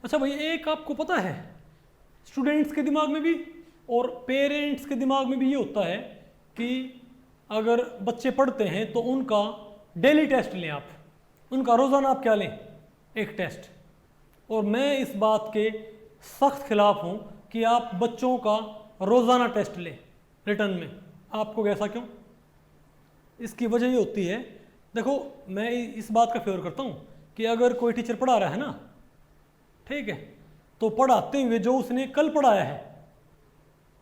अच्छा भाई, एक आपको पता है स्टूडेंट्स के दिमाग में भी और पेरेंट्स के दिमाग में भी ये होता है कि अगर बच्चे पढ़ते हैं तो उनका डेली टेस्ट लें आप, उनका रोज़ाना आप क्या लें, एक टेस्ट। और मैं इस बात के सख्त खिलाफ हूँ कि आप बच्चों का रोज़ाना टेस्ट लें रिटर्न में। आपको ऐसा क्यों? इसकी वजह ये होती है, देखो मैं इस बात का फेवर करता हूँ कि अगर कोई टीचर पढ़ा रहा है ना, ठीक है, तो पढ़ाते हुए जो उसने कल पढ़ाया है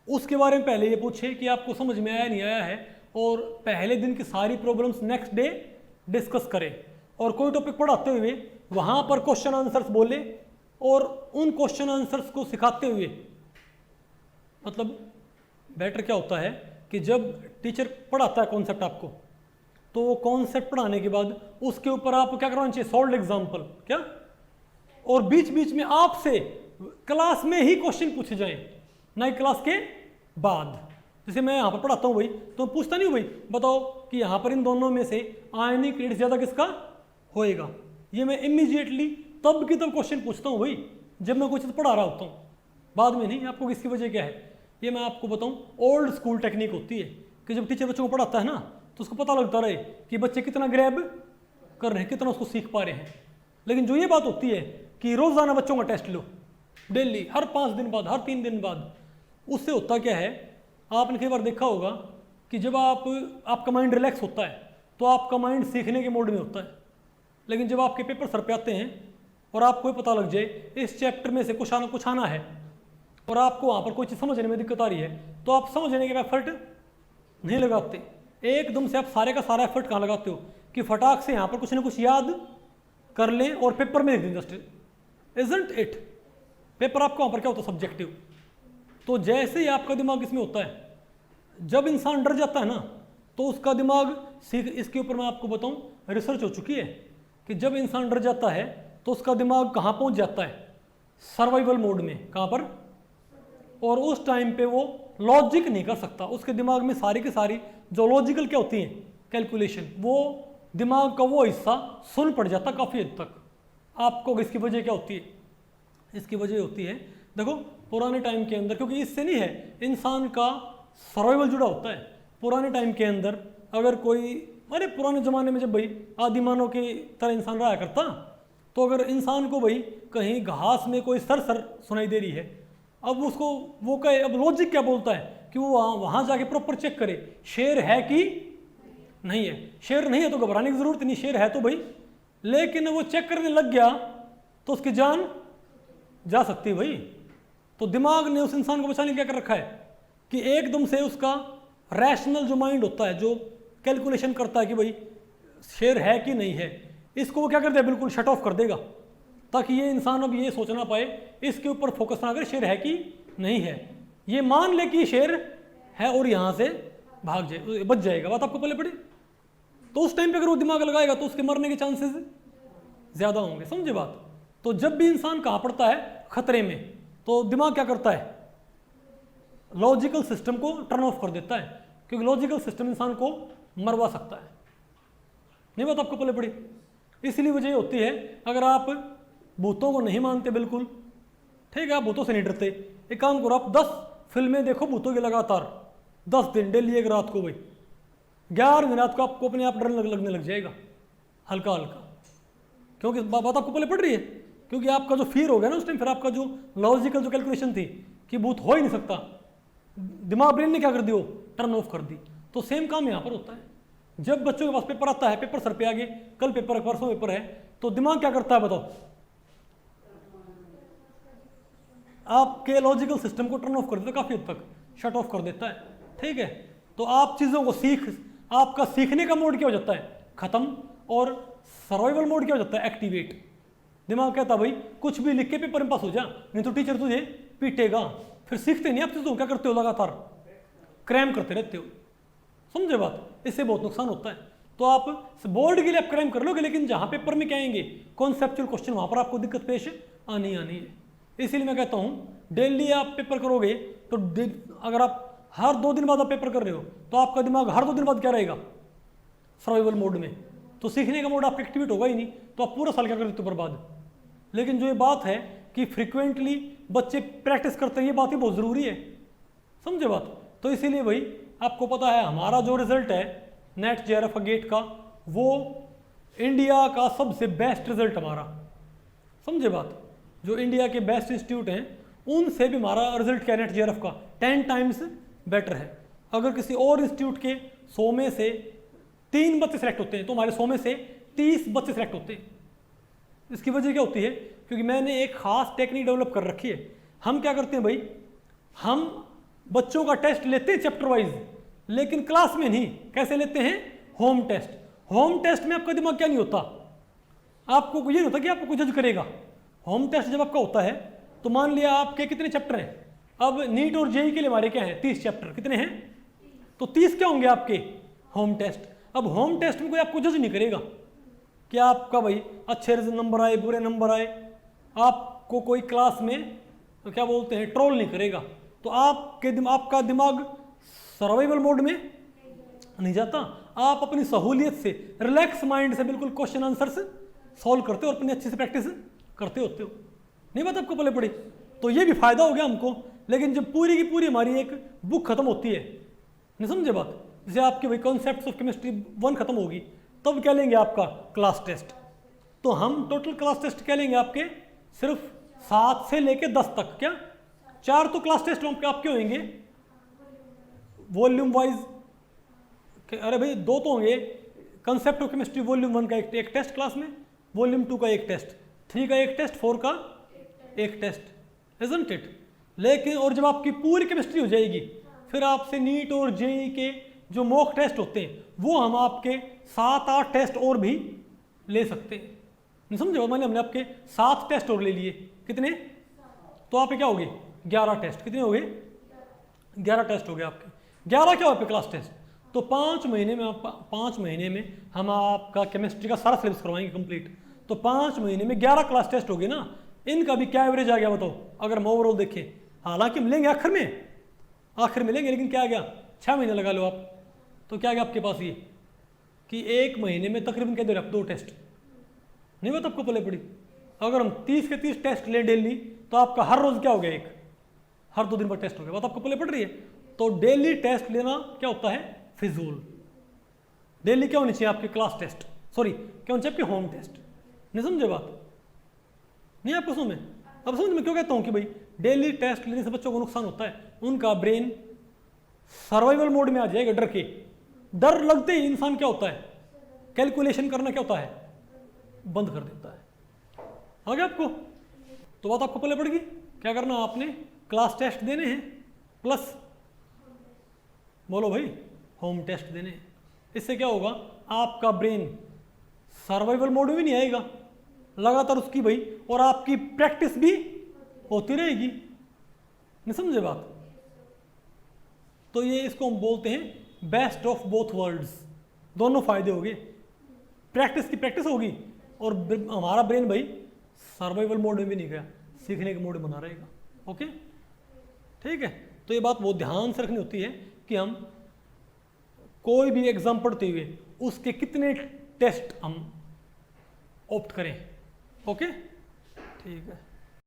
उसके बारे में पहले ये पूछे कि आपको समझ में आया नहीं आया है, और पहले दिन की सारी प्रॉब्लम्स नेक्स्ट डे डिस्कस करें। और कोई टॉपिक पढ़ाते हुए वहाँ पर क्वेश्चन आंसर्स बोले और उन क्वेश्चन आंसर्स को सिखाते हुए, मतलब बेटर क्या होता है कि जब टीचर पढ़ाता है कॉन्सेप्ट आपको, तो वो कॉन्सेप्ट पढ़ाने के बाद उसके ऊपर आप क्या करवाना चाहिए, सॉल्व एग्जाम्पल क्या, और बीच बीच में आपसे क्लास में ही क्वेश्चन पूछे जाएं, ना कि क्लास के बाद। जैसे मैं यहाँ पर पढ़ाता हूँ भाई, तो पूछता नहीं हूँ भाई बताओ कि यहाँ पर इन दोनों में से आयनिक रेट ज़्यादा किसका होएगा। ये मैं इमीडिएटली तब की तब क्वेश्चन पूछता हूँ भाई जब मैं कुछ पढ़ा रहा होता हूँ, बाद में नहीं। आपको इसकी वजह क्या है ये मैं आपको बताऊँ। ओल्ड स्कूल टेक्निक होती है कि जब टीचर बच्चों को पढ़ाता है ना, तो उसको पता लगता रहे कि बच्चे कितना ग्रैब कर रहे हैं, कितना उसको सीख पा रहे हैं। लेकिन जो ये बात होती है कि रोज़ाना बच्चों का टेस्ट लो, डेली, हर 5 दिन बाद, हर 3 दिन बाद, उससे होता क्या है, आपने कई बार देखा होगा कि जब आपका माइंड रिलैक्स होता है तो आपका माइंड सीखने के मोड में होता है। लेकिन जब आपके पेपर सर पे आते हैं और आपको पता लग जाए इस चैप्टर में से कुछ आना है और आपको वहाँ पर कोई चीज़ समझने में दिक्कत आ रही है, तो आप समझने के एफर्ट नहीं लगाते, एकदम से आप सारे का सारा एफर्ट कहाँ लगाते हो कि फटाक से यहाँ पर कुछ ना कुछ याद कर लें और पेपर में लिख दें जस्ट, इजंट इट। पेपर आपका वहाँ पर क्या होता है, सब्जेक्टिव। तो जैसे ही आपका दिमाग इसमें होता है, जब इंसान डर जाता है ना तो उसका दिमाग सीख, इसके ऊपर मैं आपको बताऊं रिसर्च हो चुकी है कि जब इंसान डर जाता है तो उसका दिमाग कहाँ पहुँच जाता है, सर्वाइवल मोड में। कहाँ पर? और उस टाइम पे वो लॉजिक नहीं कर सकता, उसके दिमाग में सारी की सारी जो लॉजिकल क्या होती हैं, कैलकुलेशन, वो दिमाग का वो हिस्सा सुन पड़ जाता काफ़ी हद तक। आपको इसकी वजह क्या होती है? इसकी वजह होती है, देखो पुराने टाइम के अंदर, क्योंकि इससे नहीं है, इंसान का सर्वाइवल जुड़ा होता है। पुराने टाइम के अंदर अगर कोई, अरे पुराने ज़माने में जब भाई आदिमानव की तरह इंसान रहा करता, तो अगर इंसान को भाई कहीं घास में कोई सर सुनाई दे रही है, अब उसको वो कहे, अब लॉजिक क्या बोलता है कि वो वहाँ जाके प्रॉपर चेक करे शेर है कि नहीं है। शेर नहीं है तो घबराने की ज़रूरत नहीं, शेर है तो भाई, लेकिन वो चेक करने लग गया तो उसकी जान जा सकती है भाई। तो दिमाग ने उस इंसान को बचाने क्या कर रखा है कि एकदम से उसका रैशनल जो माइंड होता है, जो कैलकुलेशन करता है कि भाई शेर है कि नहीं है, इसको वो क्या कर देगा, बिल्कुल शट ऑफ कर देगा, ताकि ये इंसान अब ये सोच ना पाए, इसके ऊपर फोकस ना करे शेर है कि नहीं है। ये मान ले कि शेर है और यहाँ से भाग जाए, बच जाएगा। बात आपको पहले पड़ी, तो उस टाइम पे अगर वो दिमाग लगाएगा तो उसके मरने के चांसेस ज़्यादा होंगे। समझे बात? तो जब भी इंसान कहाँ पड़ता है, खतरे में, तो दिमाग क्या करता है, लॉजिकल सिस्टम को टर्न ऑफ कर देता है, क्योंकि लॉजिकल सिस्टम इंसान को मरवा सकता है। नहीं बात आपको पहले पड़ी? इसलिए वजह होती है, अगर आप भूतों को नहीं मानते बिल्कुल, ठीक है, आप भूतों से नहीं डरते, एक काम करो, आप 10 फिल्में देखो भूतों की लगातार 10 दिन, डेली एक रात को, भाई 11वीं रात को आपको अपने आप डर लगने लग जाएगा हल्का हल्का। क्योंकि बात आपको पहले पड़ रही है, क्योंकि आपका जो फियर हो गया ना उस टाइम, फिर आपका जो लॉजिकल जो कैलकुलेशन थी कि भूत हो ही नहीं सकता, दिमाग ब्रेन ने क्या कर दिया, टर्न ऑफ कर दी। तो सेम काम यहाँ पर होता है। जब बच्चों के पास पेपर आता है, पेपर सर पे आगे, कल पेपर, परसों पेपर है, तो दिमाग क्या करता है बताओ, आपके लॉजिकल सिस्टम को टर्न ऑफ कर देता है, काफ़ी हद तक शट ऑफ कर देता है। ठीक है, तो आप चीज़ों को आपका सीखने का मोड क्या हो जाता है, खत्म, और सर्वाइवल मोड क्या हो जाता है, एक्टिवेट। दिमाग कहता है भाई कुछ भी लिख के पेपर में पास हो जा, नहीं तो टीचर तुझे पीटेगा। फिर सीखते नहीं आप चीज़ों, क्या करते हो, लगातार क्रैम करते रहते हो। समझे बात? इससे बहुत नुकसान होता है। तो आप बोर्ड के लिए आप क्रैम कर लोगे, लेकिन जहाँ पेपर में क्या आएंगे, कॉन्सेप्चुअल क्वेश्चन, वहाँ पर आपको दिक्कत पेश आनी है। इसीलिए मैं कहता हूँ डेली आप पेपर करोगे, तो अगर आप हर 2 दिन बाद आप पेपर कर रहे हो, तो आपका दिमाग हर 2 दिन बाद क्या रहेगा, सर्वाइवल मोड में। तो सीखने का मोड आपका एक्टिवेट होगा ही नहीं, तो आप पूरा साल क्या कर देते हो, बर्बाद। लेकिन जो ये बात है कि फ्रिक्वेंटली बच्चे प्रैक्टिस करते हैं, ये बात ही बहुत ज़रूरी है, समझे बात। तो इसीलिए भाई आपको पता है हमारा जो रिजल्ट है नेट जेआरएफ गेट का, वो इंडिया का सबसे बेस्ट रिजल्ट हमारा, समझे बात। जो इंडिया के बेस्ट इंस्टीट्यूट हैं उनसे भी हमारा रिजल्ट क्या नेट जेआरएफ का 10 टाइम्स बेटर है। अगर किसी और इंस्टीट्यूट के 100 में से 3 बच्चे सेलेक्ट होते हैं तो हमारे 100 में से 30 बच्चे सेलेक्ट होते हैं। इसकी वजह क्या होती है, क्योंकि मैंने एक खास टेक्निक डेवलप कर रखी है। हम क्या करते हैं भाई, हम बच्चों का टेस्ट लेते हैं चैप्टर वाइज, लेकिन क्लास में नहीं। कैसे लेते हैं, होम टेस्ट। होम टेस्ट में आपका दिमाग क्या नहीं होता, आपको ये नहीं होता कि आपको कोई जज करेगा। होम टेस्ट जब आपका होता है तो मान लिया आपके कितने चैप्टर हैं, अब नीट और जेई के लिए हमारे क्या हैं 30 चैप्टर, कितने हैं, तो 30 क्या होंगे आपके होम टेस्ट। अब होम टेस्ट में कोई आपको जज नहीं करेगा कि आपका भाई अच्छे नंबर आए बुरे नंबर आए, आपको कोई क्लास में तो क्या बोलते हैं ट्रोल नहीं करेगा। तो आपका दिमाग सर्वाइवल मोड में नहीं जाता, आप अपनी सहूलियत से रिलैक्स माइंड से बिल्कुल क्वेश्चन आंसर्स सॉल्व करते हो और अपनी अच्छे से प्रैक्टिस करते होते हो। नहीं बात आपको पहले पड़ी, तो ये भी फायदा हो गया हमको। लेकिन जब पूरी की पूरी हमारी एक बुक खत्म होती है, नहीं समझे बात, जैसे आपकी भाई कॉन्सेप्ट्स ऑफ केमिस्ट्री 1 खत्म होगी, तब क्या लेंगे आपका क्लास टेस्ट। तो हम टोटल क्लास टेस्ट क्या लेंगे आपके, सिर्फ 7 से लेके 10 तक, क्या 4 तो क्लास टेस्ट आपके होंगे वॉल्यूम वाइज, अरे भाई 2 तो होंगे, कंसेप्ट ऑफ केमिस्ट्री वॉल्यूम 1 का एक टेस्ट क्लास में, वॉल्यूम 2 का एक टेस्ट, 3 का एक टेस्ट, 4 का एक टेस्ट, इजंट इट। लेकिन और जब आपकी पूरी केमिस्ट्री हो जाएगी, फिर आपसे नीट और जेई के जो मॉक टेस्ट होते हैं वो हम आपके 7-8 टेस्ट और भी ले सकते हैं। नहीं समझे, मैंने हमने आपके 7 टेस्ट और ले लिए, कितने, तो आप क्या हो गए 11 टेस्ट, कितने हो गए 11 टेस्ट हो गए आपके। 11 क्या हो पे क्लास टेस्ट, तो 5 महीने में हम आपका केमिस्ट्री का सारा सिलेबस करवाएंगे कंप्लीट। तो 5 महीने में 11 क्लास टेस्ट हो गए ना, इनका भी क्या एवरेज आ गया बताओ, अगर हम ओवरऑल देखें। हालांकि मिलेंगे आखिर में लेंगे, लेकिन क्या आ गया 6 महीने लगा लो आप, तो क्या आ गया आपके पास ये कि 1 महीने में तकरीबन क्या दे रहे आप 2 टेस्ट। नहीं बात आपको पहले पड़ी। अगर हम 30 के 30 टेस्ट लें डेली, तो आपका हर रोज क्या हो गया, एक हर 2 दिन पर टेस्ट हो गया, बात आपको पहले पड़ रही है। तो डेली टेस्ट लेना क्या होता है, फिजूल। डेली क्या होनी चाहिए आपके क्लास टेस्ट, सॉरी क्या होनी चाहिए आपके होम टेस्ट। नहीं समझे बात, नहीं आपको समझ में, अब समझ में क्यों कहता हूं कि भाई डेली टेस्ट लेने से बच्चों को नुकसान होता है, उनका ब्रेन सर्वाइवल मोड में आ जाएगा, डर के, डर लगते ही इंसान क्या होता है, कैलकुलेशन करना क्या होता है, बंद कर देता है। आ गया आपको, तो बात आपको पहले पड़ेगी। क्या करना आपने, क्लास टेस्ट देने हैं प्लस बोलो भाई होम टेस्ट देने हैं। इससे क्या होगा, आपका ब्रेन सर्वाइवल मोड में भी नहीं आएगा, लगातार उसकी भाई, और आपकी प्रैक्टिस भी होती रहेगी। नहीं समझे बात, तो ये इसको हम बोलते हैं बेस्ट ऑफ बोथ वर्ल्ड्स। दोनों फायदे हो गए, प्रैक्टिस की प्रैक्टिस होगी और हमारा ब्रेन भाई सर्वाइवल मोड में भी नहीं गया, सीखने के मोड में बना रहेगा। ओके ठीक है, तो ये बात बहुत ध्यान से रखनी होती है कि हम कोई भी एग्जाम पढ़ते हुए उसके कितने टेस्ट हम ऑप्ट करें। ओके ठीक है।